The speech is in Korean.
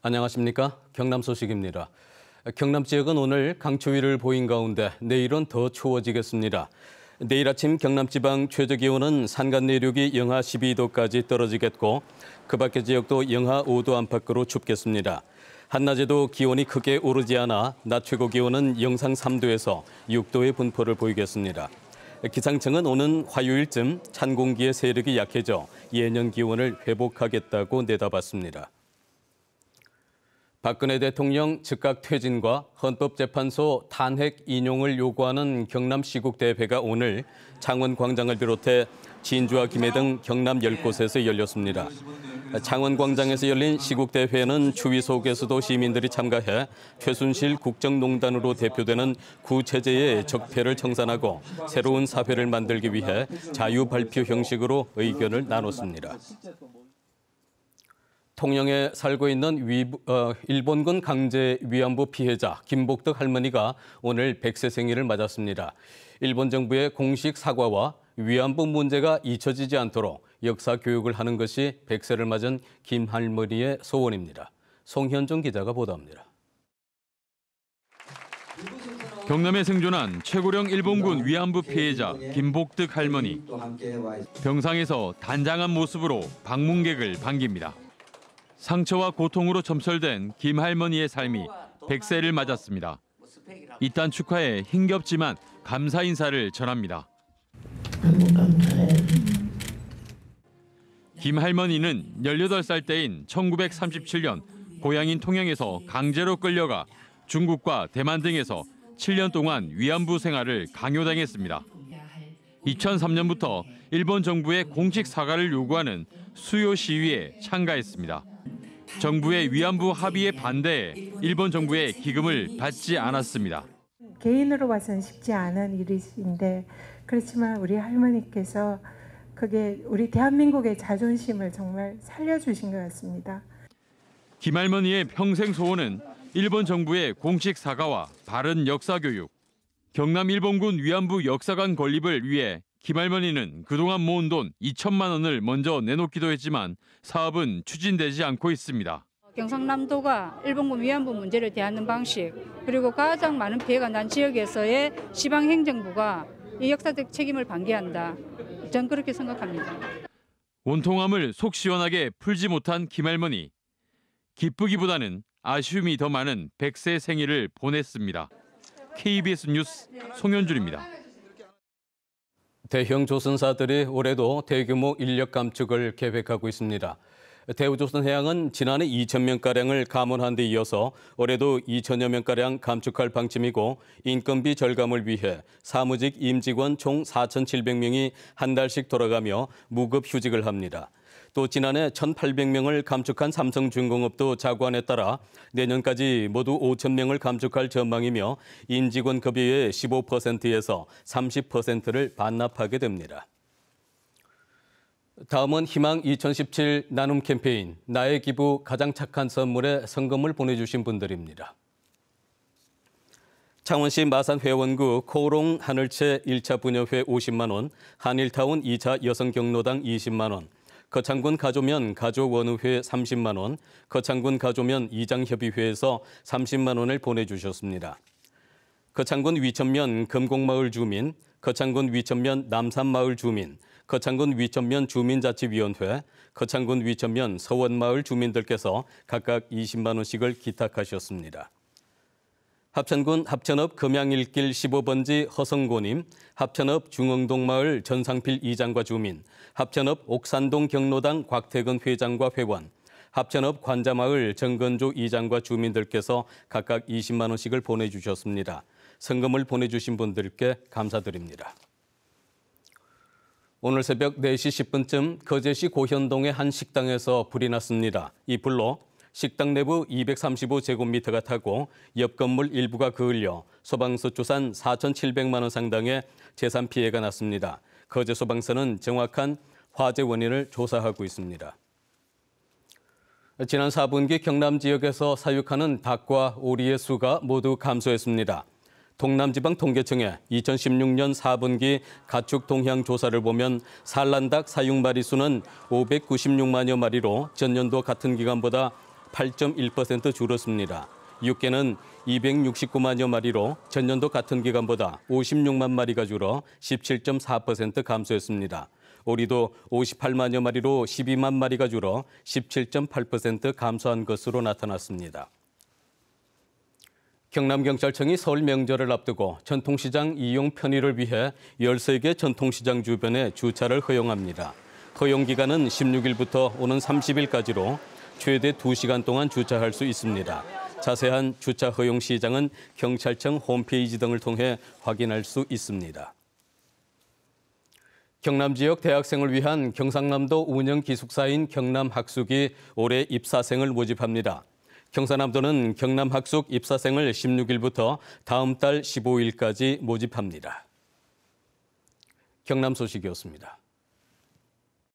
안녕하십니까? 경남 소식입니다. 경남 지역은 오늘 강추위를 보인 가운데 내일은 더 추워지겠습니다. 내일 아침 경남 지방 최저기온은 산간 내륙이 영하 12도까지 떨어지겠고 그 밖의 지역도 영하 5도 안팎으로 춥겠습니다. 한낮에도 기온이 크게 오르지 않아 낮 최고 기온은 영상 3도에서 6도의 분포를 보이겠습니다. 기상청은 오는 화요일쯤 찬 공기의 세력이 약해져 예년 기온을 회복하겠다고 내다봤습니다. 박근혜 대통령 즉각 퇴진과 헌법재판소 탄핵 인용을 요구하는 경남 시국대회가 오늘 창원광장을 비롯해 진주와 김해 등 경남 10곳에서 열렸습니다. 창원광장에서 열린 시국대회는 추위 속에서도 시민들이 참가해 최순실 국정농단으로 대표되는 구체제의 적폐를 청산하고 새로운 사회를 만들기 위해 자유발표 형식으로 의견을 나눴습니다. 통영에 살고 있는 일본군 강제 위안부 피해자 김복덕 할머니가 오늘 100세 생일을 맞았습니다. 일본 정부의 공식 사과와 위안부 문제가 잊혀지지 않도록 역사 교육을 하는 것이 100세를 맞은 김 할머니의 소원입니다. 송현종 기자가 보도합니다. 경남에 생존한 최고령 일본군 위안부 피해자 김복덕 할머니. 병상에서 단장한 모습으로 방문객을 반깁니다. 상처와 고통으로 점철된 김 할머니의 삶이 100세를 맞았습니다. 이딴 축하에 힘겹지만 감사 인사를 전합니다. 너무 감사해. 김 할머니는 18살 때인 1937년 고향인 통영에서 강제로 끌려가 중국과 대만 등에서 7년 동안 위안부 생활을 강요당했습니다. 2003년부터 일본 정부의 공식 사과를 요구하는 수요 시위에 참가했습니다. 정부의 위안부 합의에 반대해 일본 정부의 기금을 받지 않았습니다. 개인으로 봐서는 쉽지 않은 일인데 그렇지만 우리 할머니께서 그게 우리 대한민국의 자존심을 정말 살려주신 것 같습니다. 김 할머니의 평생 소원은 일본 정부의 공식 사과와 바른 역사 교육. 경남 일본군 위안부 역사관 건립을 위해 김 할머니는 그동안 모은 돈 2천만 원을 먼저 내놓기도 했지만 사업은 추진되지 않고 있습니다. 경상남도가 일본군 위안부 문제를 대하는 방식, 그리고 가장 많은 피해가 난 지역에서의 지방행정부가 이 역사적 책임을 반기한다. 전 그렇게 생각합니다. 원통함을 속 시원하게 풀지 못한 김 할머니. 기쁘기보다는 아쉬움이 더 많은 100세 생일을 보냈습니다. KBS 뉴스 송현준입니다. 대형 조선사들이 올해도 대규모 인력 감축을 계획하고 있습니다. 대우조선해양은 지난해 2,000명가량을 감원한 데 이어서 올해도 2,000여 명가량 감축할 방침이고 인건비 절감을 위해 사무직 임직원 총 4,700명이 한 달씩 돌아가며 무급 휴직을 합니다. 또 지난해 1,800명을 감축한 삼성중공업도 자구안에 따라 내년까지 모두 5,000명을 감축할 전망이며 임직원 급여의 15%에서 30%를 반납하게 됩니다. 다음은 희망 2017 나눔 캠페인 나의 기부 가장 착한 선물에 성금을 보내주신 분들입니다. 창원시 마산회원구 코롱 하늘채 1차 부녀회 50만 원, 한일타운 2차 여성경로당 20만 원, 거창군 가조면 가조원의회 30만 원, 거창군 가조면 이장협의회에서 30만 원을 보내주셨습니다. 거창군 위천면 금곡마을 주민, 거창군 위천면 남산마을 주민, 거창군 위천면 주민자치위원회, 거창군 위천면 서원마을 주민들께서 각각 20만 원씩을 기탁하셨습니다. 합천군 합천읍 금양일길 15번지 허성고님, 합천읍 중흥동마을 전상필 이장과 주민, 합천읍 옥산동 경로당 곽태근 회장과 회원, 합천읍 관자마을 정건조 이장과 주민들께서 각각 20만 원씩을 보내주셨습니다. 성금을 보내주신 분들께 감사드립니다. 오늘 새벽 4시 10분쯤 거제시 고현동의 한 식당에서 불이 났습니다. 이 불로 식당 내부 235제곱미터가 타고 옆 건물 일부가 그을려 소방서 추산 4,700만 원 상당의 재산 피해가 났습니다. 거제소방서는 정확한 화재 원인을 조사하고 있습니다. 지난 4분기 경남 지역에서 사육하는 닭과 오리의 수가 모두 감소했습니다. 동남지방통계청의 2016년 4분기 가축 동향 조사를 보면 산란닭 사육 마리수는 596만여 마리로 전년도 같은 기간보다 8.1% 줄었습니다. 육개는 269만여 마리로 전년도 같은 기간보다 56만 마리가 줄어 17.4% 감소했습니다. 오리도 58만여 마리로 12만 마리가 줄어 17.8% 감소한 것으로 나타났습니다. 경남경찰청이 설 명절을 앞두고 전통시장 이용 편의를 위해 13개 전통시장 주변에 주차를 허용합니다. 허용 기간은 16일부터 오는 30일까지로 최대 2시간 동안 주차할 수 있습니다. 자세한 주차 허용 시장은 경찰청 홈페이지 등을 통해 확인할 수 있습니다. 경남 지역 대학생을 위한 경상남도 운영 기숙사인 경남학숙이 올해 입사생을 모집합니다. 경상남도는 경남학숙 입사생을 16일부터 다음 달 15일까지 모집합니다. 경남 소식이었습니다.